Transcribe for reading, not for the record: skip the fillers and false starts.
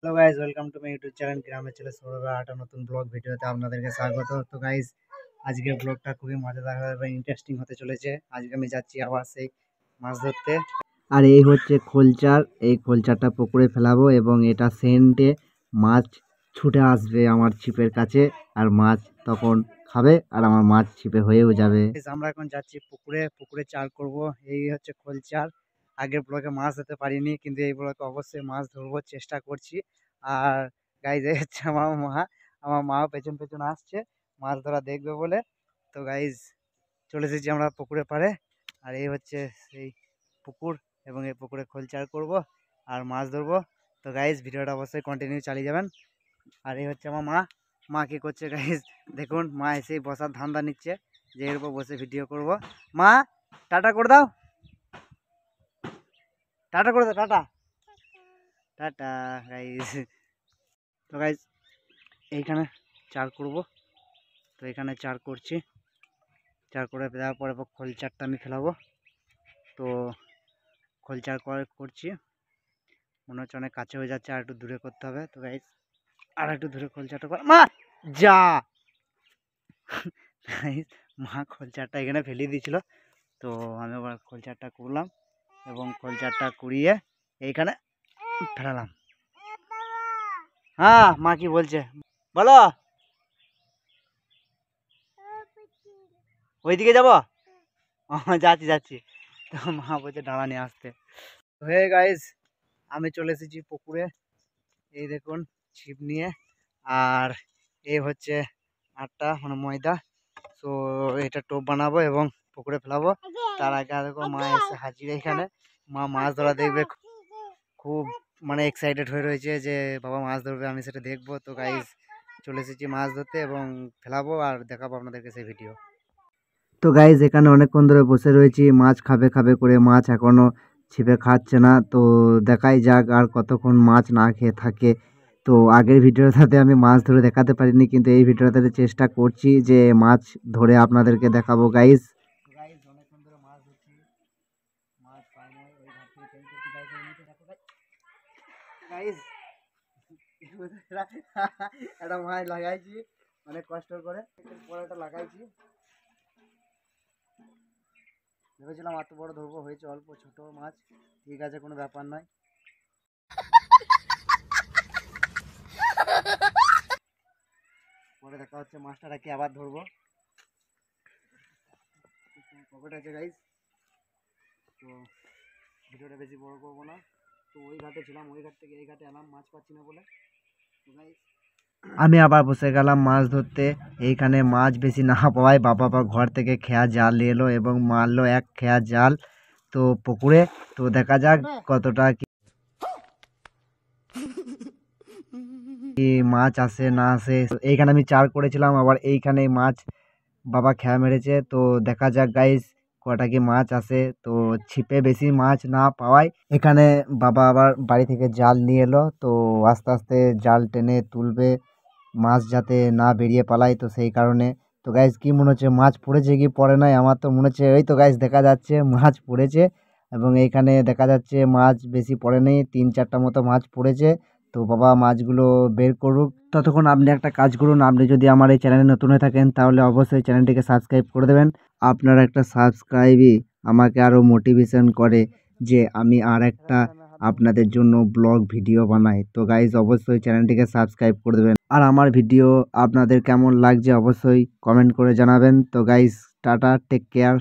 Hello guys, welcome to my YouTube channel গ্রামের ছেলে সৌরভ একটা নতুন ব্লগ ভিডিওতে আপনাদেরকে স্বাগত। তো গাইজ, আজকের ব্লগটা খুবই মজাদার এবং ইন্টারেস্টিং হতে চলেছে। আজকে আমি যাচ্ছি আবার সেই মাছ ধরতে। আর এই হচ্ছে খোলচার, এই খোলচারটা পুকুরে ফেলাবো এবং এটা সেন্টে মাছ ছুটে আসবে আমার ছিপের কাছে, আর মাছ তখন খাবে আর আমার মাছ ছিপে হয়েও যাবে। আমরা এখন যাচ্ছি পুকুরে, পুকুরে চার করব। এই হচ্ছে খোলচার। আগের ব্লগে মাছ ধরতে পারিনি, কিন্তু এই ব্লগে অবশ্যই মাছ ধরবো, চেষ্টা করছি। আর গাইজ, এই হচ্ছে আমার মাও পেছন পেছন আসছে মাছ ধরা দেখবে বলে। তো গাইজ, চলে এসেছি আমরা পুকুরের পাড়ে। আর এই হচ্ছে সেই পুকুর, এবং এই পুকুরে খোলচার করব আর মাছ ধরবো। তো গাইজ, ভিডিওটা অবশ্যই কন্টিনিউ চালিয়ে যাবেন। আর এই হচ্ছে আমার মা কি করছে গাইজ, দেখুন। মা এসেই বসার ধান্দা নিচ্ছে যে এর উপর বসে ভিডিও করব। মা, টাটা করে দাও, টাটা করে দাও, টাটা টাটা গাইজ। তো গাইজ, এইখানে চার করব। তো এখানে চার করছি, চার করে দেওয়ার পরে খোলচারটা আমি ফেলাবো। তো খোলচার করছি, মনে হচ্ছে অনেক কাছে হয়ে যাচ্ছে, আর একটু দূরে করতে হবে। তো গাইজ, আর একটু দূরে খোলচারটা কর। মা যা গাইজ, মা খোলচারটা এখানে ফেলিয়ে দিয়েছিল। তো আমি আবার খোলচারটা করলাম এবং খোলচারটা কুড়িয়ে এইখানে ফেলালাম। হ্যাঁ, মা কি বলছে বলো। ওইদিকে যাবো, যাচ্ছি যাচ্ছি। তো মা বলছে ডালা নিয়ে আসতে। হে গাইজ, আমি চলে এসেছি পুকুরে। এই দেখুন ছিপ নিয়ে, আর এই হচ্ছে আটা মানে ময়দা। তো এটা টোপ বানাবো এবং পুকুরে ফেলাবো। তার আগে দেখো মা এসে হাজির এখানে। মা মাছ ধরা দেখবে, খুব মানে এক্সাইটেড হয়ে রয়েছে যে বাবা মাছ ধরবে, আমি সেটা দেখবো। তো গাইজ, চলে এসেছি মাছ ধরতে এবং ফেলাবো আর দেখাবো আপনাদেরকে সেই ভিডিও। তো গাইজ, এখানে অনেকক্ষণ ধরে বসে রয়েছি, মাছ খাবে খাবে করে মাছ এখনও ছিপে খাচ্ছে না। তো দেখাই যাক আর কতক্ষণ মাছ না খেয়ে থাকে। তো আগের ভিডিওটাতে আমি মাছ ধরে দেখাতে পারিনি, কিন্তু এই ভিডিওটাতে চেষ্টা করছি যে মাছ ধরে আপনাদেরকে দেখাবো গাইজ। অনেকক্ষণ ধরে মাছ ধরছি, মাছ পাই না, ওই ঘাট থেকে টেনে করছি গাইজ। দেখো গাইজ, একটা মাছ লাগাইছি অনেক কষ্ট করে, পরে একটা লাগাইছি। ভেবেছিলাম এত বড় ধরবো, হয়েছে অল্প ছোট মাছ। ঠিক আছে, কোনো ব্যাপার নয়। পরে দেখা হচ্ছে, মাছটা রাখি আবার ধরবো। পকেট আছে গাইজ। তো ভিডিওটা বেশি বড় করবো না। তো ওই ঘাটে ছিলাম, ওই ঘাট থেকে এই ঘাটে এলাম, মাছ পাচ্ছি না বলে। তো গাইজ, আমি আবার বসে গেলাম মাছ ধরতে। এইখানে মাছ বেশি না পাওয়ায় বাবা আবার ঘর থেকে খেয়া জাল নিয়ে এলো এবং মারলো এক খেয়া জাল তো পুকুরে। তো দেখা যাক কতটা কি মাছ আসে না আসে। এইখানে আমি চার করেছিলাম, আবার এইখানে মাছ বাবা খেয়া মেরেছে। তো দেখা যাক গাইস কটা কি মাছ আসে। তো ছিপে বেশি মাছ না পাওয়ায় এখানে বাবা আবার বাড়ি থেকে জাল নিয়ে এলো। তো আস্তে আস্তে জাল টেনে তুলবে, মাছ যাতে না বেরিয়ে পালায়। তো সেই কারণে। তো গাইস, কি মনে হচ্ছে মাছ পড়েছে কি পড়ে নাই? আমার তো মনে হচ্ছে, এই তো গাইস দেখা যাচ্ছে মাছ পড়েছে, এবং এইখানে দেখা যাচ্ছে মাছ বেশি পড়ে নেই, 3-4টা মতো মাছ পড়েছে। তো বাবা মাছগুলো বের করুক, ততক্ষণ আপনি একটা কাজ করুন। আপনি যদি আমার এই চ্যানেলে নতুন হয়ে থাকেন তাহলে অবশ্যই চ্যানেলটিকে সাবস্ক্রাইব করে দেবেন। আপনার একটা সাবস্ক্রাইবই আমাকে আরও মোটিভেশন করে যে আমি আর একটা আপনাদের জন্য ব্লগ ভিডিও বানাই। তো গাইজ, অবশ্যই চ্যানেলটিকে সাবস্ক্রাইব করে দেবেন। আর আমার ভিডিও আপনাদের কেমন লাগছে অবশ্যই কমেন্ট করে জানাবেন। তো গাইজ, টাটা, টেক কেয়ার।